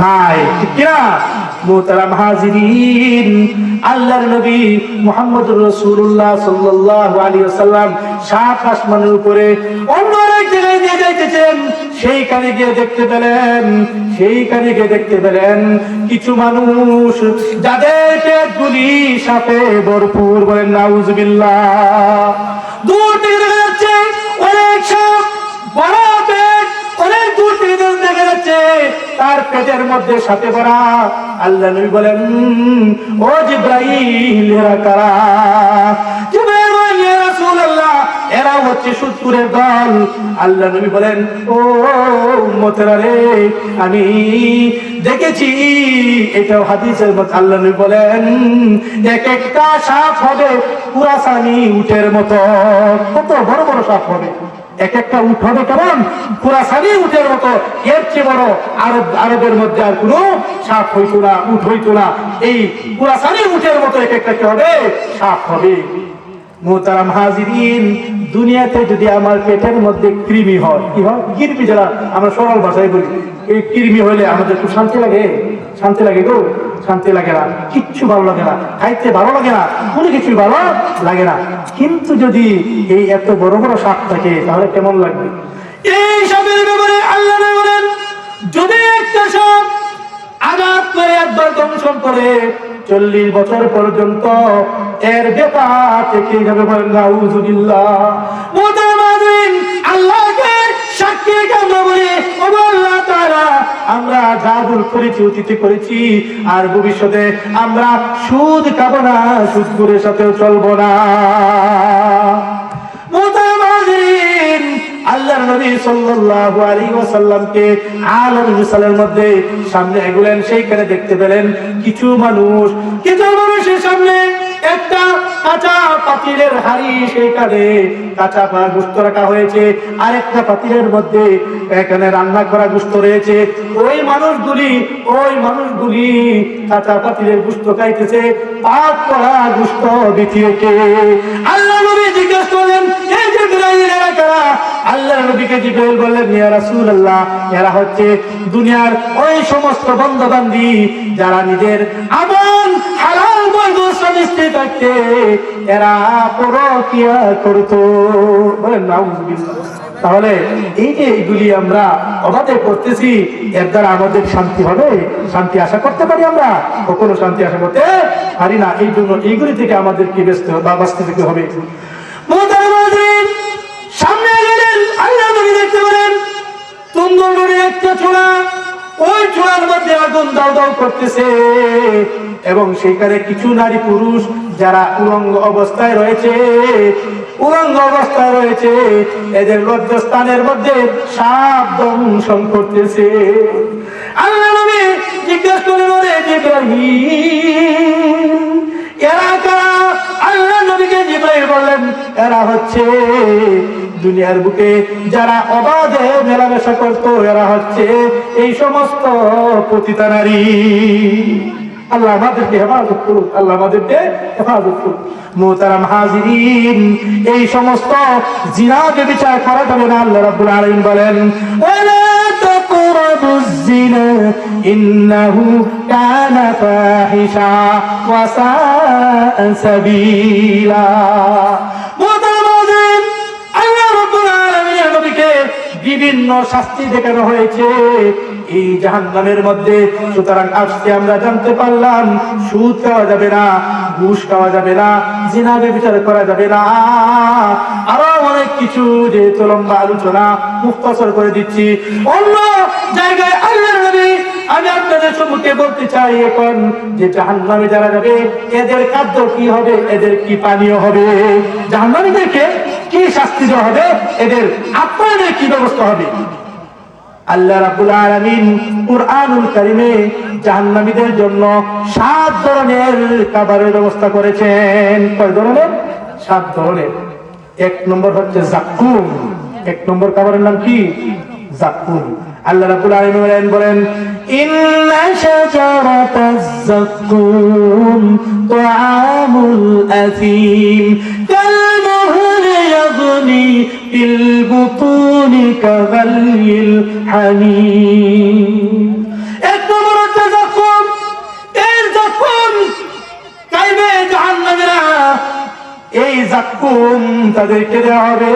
নাই, ঠিক কিনা? মুহতারাম হাজিরিন, আল্লাহর নবী মুহাম্মদুর রাসূলুল্লাহ সাল্লাল্লাহু আলাইহি ওয়াসাল্লাম সাত আসমানের উপরে অন্য এক জায়গায় দিয়ে যাইতেছেন। সেইখানে গিয়ে দেখতে পেলেন কিছু মানুষ যাদেরকে গুলি সাপে ভরপুর, বলেন নাউজুবিল্লাহ। দূর থেকে দেখা যাচ্ছে অনেক সাপ, বড় পেট, অনেক দূর থেকে দেখা যাচ্ছে তার পেটের মধ্যে সাপে ভরা। আল্লাহ নবী বলেন, ও জিবরাইল, এরা কারা? জিবরাইল বলেন, ইয়া রাসূলুল্লাহ, এরা হচ্ছে সুদখোরের দল। আল্লাহ নবী বলেন, ও উম্মতেরা রে, আমি দেখেছি। এটাও হাদিসের মধ্যে আল্লাহ নবী বলেন, এক একটা সাপ হবে পুরাসানি উটের মতো। কত বড় বড় সাপ হবে, এক একটা উট হবে কেমন? পুরাসানি উটের মতো। এর চেয়ে বড় আরবের মধ্যে আর কোনো সাপ হইতো না, উট হইতো না। এই পুরাসানি উটের মতো এক একটা কি হবে? সাপ হবে। মুহতারাম হাজিরিন, দুনিয়াতে যদি আমার পেটের মধ্যে কৃমি হয়, কি হয়? কৃমি, যারা আমরা সরল ভাষায় বলি, এই কৃমি হইলে আমাদের খুব শান্তি লাগে। শান্তি লাগে গো? শান্তি লাগে না, কিচ্ছু ভালো লাগে না, খাইতে ভালো লাগে না, কোনো কিছু ভালো লাগে না। কিন্তু যদি এই এত বড় বড় সাপ থাকে তাহলে কেমন লাগবে? এই সাপের ব্যাপারে আল্লাহ বলেন, যদি একটা সাপ আঘাত করে একবার দংশন করে 40 বছর পর্যন্ত এর ব্যাপার থেকে যাবে, বলেন নাউজুবিল্লাহ। মুতামাদিন, আল্লাহকে সাক্ষী আমরা বলি, ও আল্লাহ তাআলা, আমরা যা ভুল করেছি, অতীতে করেছি, আর ভবিষ্যতে আমরা সুদ খাবো না, সুদখোরের সাথেও চলবো না। মুতামাদিন, আল্লাহর নবী সাল্লাল্লাহু আলাইহি ওয়াসাল্লামকে আলামুল মিসালের মধ্যে সামনে এগুলেন। সেইখানে দেখতে পেলেন কিছু মানুষের সামনে একটা কাঁচা পাতিলের হাড়ি, সেইখানে কাঁচা গোশত রাখা হয়েছে, আর একটা পাতিলের মধ্যে এখানে রান্না করা গোশত রয়েছে। ওই মানুষগুলি কাঁচা পাতিলের গোশত খাইতেছে, পাক করা গোশত বিছিয়ে কে? আল্লাহ নবী জিজ্ঞেস করলেন, এই যে এরা কারা? আল্লাহ নবীকে জিবরাইল বললেন, ইয়া রাসূলুল্লাহ, এরা হচ্ছে দুনিয়ার ওই সমস্ত বান্দা-বান্দি যারা নিজের আমল হালাল বৈধ স্বামী-স্ত্রী থাকতে এরা পরকিয়া করতো, বলেন নাউজুবিল্লাহ। তাহলে এই যে এইগুলি আমরা অবাধে করতেছি, এর দ্বারা আমাদের শান্তি হবে? শান্তি আশা করতে পারি আমরা? কখনো শান্তি আশা করতে পারি না। এই জন্য এইগুলি থেকে আমাদেরকে বাঁচতে যেতে হবে। সামনে গেলেন, আল্লাহ নবী দেখতে পেলেন সুন্দর একটা চূড়া, ওই চূড়ার মধ্যে আগুন দাউ দাউ করতেছে, এবং সেখানে কিছু নারী পুরুষ যারা উলঙ্গ অবস্থায় রয়েছে, এদের লজ্জাস্থানের মধ্যে সাপ দংশন করতেছে। আল্লাহ নবী জিজ্ঞেস করলেন, ওরে জিবরাইল, এরা কারা? আল্লাহ নবীকে জিবরাইল বললেন, এরা হচ্ছে দুনিয়ার বুকে যারা অবাধে মেলামেশা করতো, এরা হচ্ছে এই সমস্ত পতিতা নারী। আল্লাহ আমাদেরকে হেফাজত করুক, আল্লাহ আমাদেরকে হেফাজত করুক। মুহতারাম হাজিরিন, এই সমস্ত জিনা ব্যভিচার করা যাবে না। আল্লাহ রাব্বুল আলামিন বলেন, ওয়ালা তাকরাবুজ জিনা ইন্নাহু কানা ফাহিশা ওয়া সাআ সাবিলা। বিভিন্ন শাস্তি দেখানো হয়েছে এই জাহান্নামের মধ্যে। সুতরাং আজকে আমরা জানতে পারলাম, সুদ খাওয়া যাবে না, ঘুষ খাওয়া যাবে না, জিনা ব্যভিচার করা যাবে না, আরো অনেক কিছু, যেহেতু লম্বা আলোচনা মুখতাসর করে দিচ্ছি। অন্য জায়গায় আল্লাহর নবী, আমি আপনাদের সম্মুখে বলতে চাই এখন যে জাহান্নামে যারা যাবে এদের খাদ্য কি হবে, এদের কি পানীয় হবে, জাহান্নামীদেরকে কি শাস্তি দেওয়া হবে, এদের আপ্যায়নের কি ব্যবস্থা হবে। আল্লাহ রাব্বুল আলামিন কুরআনুল কারীমে জাহান্নামীদের জন্য 7 ধরনের খাবারের ব্যবস্থা করেছেন। কয় ধরনের? 7 ধরনের। 1 নম্বর হচ্ছে যাক্কুম। 1 নম্বর খাবারের নাম কি? যাক্কুম। আল্লাহ রাব্বুল আলামিন বলেন, ইন্না শাজারাতাজ যাক্কুম তুআমুল আসীম কালমুহলি ইয়াগনি ফিল বুতুনি কাগালিল হামীম। 1 নম্বর জাক্কুম তাদেরকে দেওয়া হবে।